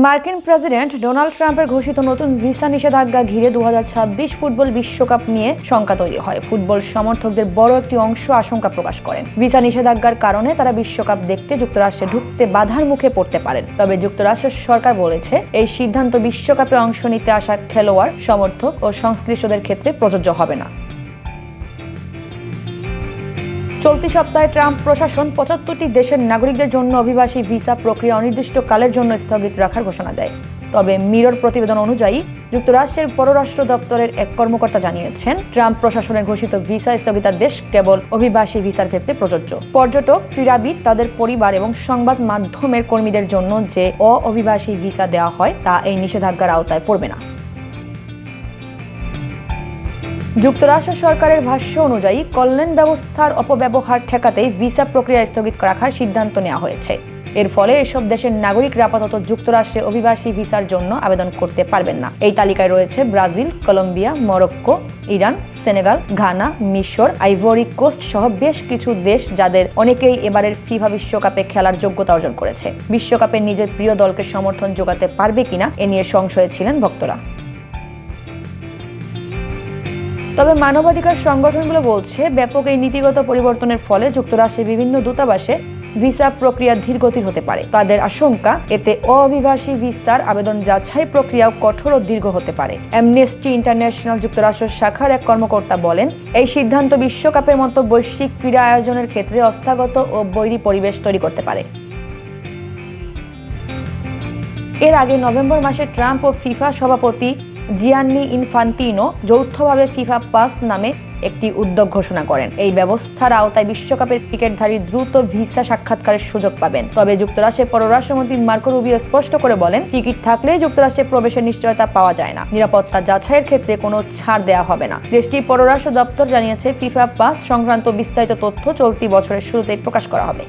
মার্কিন president Donald ট্রাম্পের ঘোষিত নতুন ভিসা নিষেধাজ্ঞা ঘিরে 2026 ফুটবল বিশ্বকাপ নিয়ে শঙ্কা তৈরি হয়। ফুটবল সমর্থকদের বড় একটি অংশ আশঙ্কা প্রকাশ করেন, ভিসা নিষেধাজ্ঞার কারণে তারা বিশ্বকাপ দেখতে যুক্তরাষ্ট্রে ঢুকতে বাধার মুখে পড়তে পারেন। তবে যুক্তরাষ্ট্রের সরকার বলেছে, এই সিদ্ধান্ত বিশ্বকাপে অংশ নিতে আসা খেলোয়াড়, সমর্থক ও সংশ্লিষ্টদের ক্ষেত্রে প্রযোজ্য হবে না। চলতি সপ্তাহে ট্রাম্প প্রশাসন 75টি দেশের নাগরিকদের জন্য অভিবাসী ভিসা প্রক্রিয়া অনির্দিষ্টকালের জন্য স্থগিত রাখার ঘোষণা দেয়। তবে মিরর প্রতিবেদন অনুযায়ী যুক্তরাষ্ট্রের পররাষ্ট্র দপ্তরের এক কর্মকর্তা জানিয়েছেন, ট্রাম্প প্রশাসনের ঘোষিত ভিসা স্থগিতাদেশ কেবল অভিবাসী ভিসার ক্ষেত্রে প্রযোজ্য। পর্যটক, ক্রীড়াবিদ, তাদের পরিবার এবং সংবাদ মাধ্যমের কর্মীদের জন্য যে অভিবাসী ভিসা দেওয়া হয় তা এই নিষেধাজ্ঞার আওতায় পড়বে না। যুক্তরাষ্ট্র সরকারের ভাষ্য অনুযায়ী কল্যাণ ব্যবস্থার অপব্যবহার ঠেকাতেই ভিসা প্রক্রিয়া স্থগিত রাখার সিদ্ধান্ত নেওয়া হয়েছে। এর ফলে এসব দেশের নাগরিকরা আপাতত যুক্তরাষ্ট্রে অভিবাসী ভিসার জন্য আবেদন করতে পারবেন না। এই তালিকায় রয়েছে Brazil, Colombia, Morocco, Iran, Senegal, Ghana, মিশর, আইভরি কোস্ট সহ বেশ কিছু দেশ, যাদের অনেকেই এবারের ফিফা বিশ্বকাপে খেলার যোগ্যতা অর্জন করেছে। বিশ্বকাপে নিজের প্রিয় দলকে সমর্থন যোগাতে পারবে কিনা এ নিয়ে সংশয়ে ছিলেন ভক্তরা। তবে মানবাধিকার সংগঠনগুলো বলছে, ব্যাপক এই নীতিগত পরিবর্তনের ফলে যুক্তরাষ্ট্রের বিভিন্ন দূতাবাসে ভিসা প্রক্রিয়া ধীরগতির হতে পারে। তাদের আশঙ্কা, এতে অভিবাসী ভিসার আবেদন যাচাই প্রক্রিয়াও কঠোর ও দীর্ঘ হতে পারে। অ্যামনেস্টি ইন্টারন্যাশনাল যুক্তরাষ্ট্র শাখার এক কর্মকর্তা বলেন, এই সিদ্ধান্ত বিশ্বকাপের মতো বৈশ্বিক ক্রীড়া আয়োজনের ক্ষেত্রে অস্থাগত ও বৈরী পরিবেশ তৈরি করতে পারে। এর আগে নভেম্বর মাসে ট্রাম্প ও ফিফা সভাপতি জিয়ান্নি ইনফান্তিনো যৌথভাবে ফিফা পাস নামে একটি উদ্যোগ ঘোষণা করেন। এই ব্যবস্থার আওতায় বিশ্বকাপের টিকিটধারী দ্রুত ভিসা সাক্ষাৎকারের সুযোগ পাবেন। তবে যুক্তরাষ্ট্রের পররাষ্ট্রমন্ত্রী মার্কো রুবিও স্পষ্ট করে বলেন, টিকিট থাকলে যুক্তরাষ্ট্রে প্রবেশের নিশ্চয়তা পাওয়া যায় না। নিরাপত্তা যাচাইয়ের ক্ষেত্রে কোনো ছাড় দেওয়া হবে না। দেশটির পররাষ্ট্র দপ্তর জানিয়েছে, ফিফা পাস সংক্রান্ত বিস্তারিত তথ্য চলতি বছরের শুরুতেই প্রকাশ করা হবে।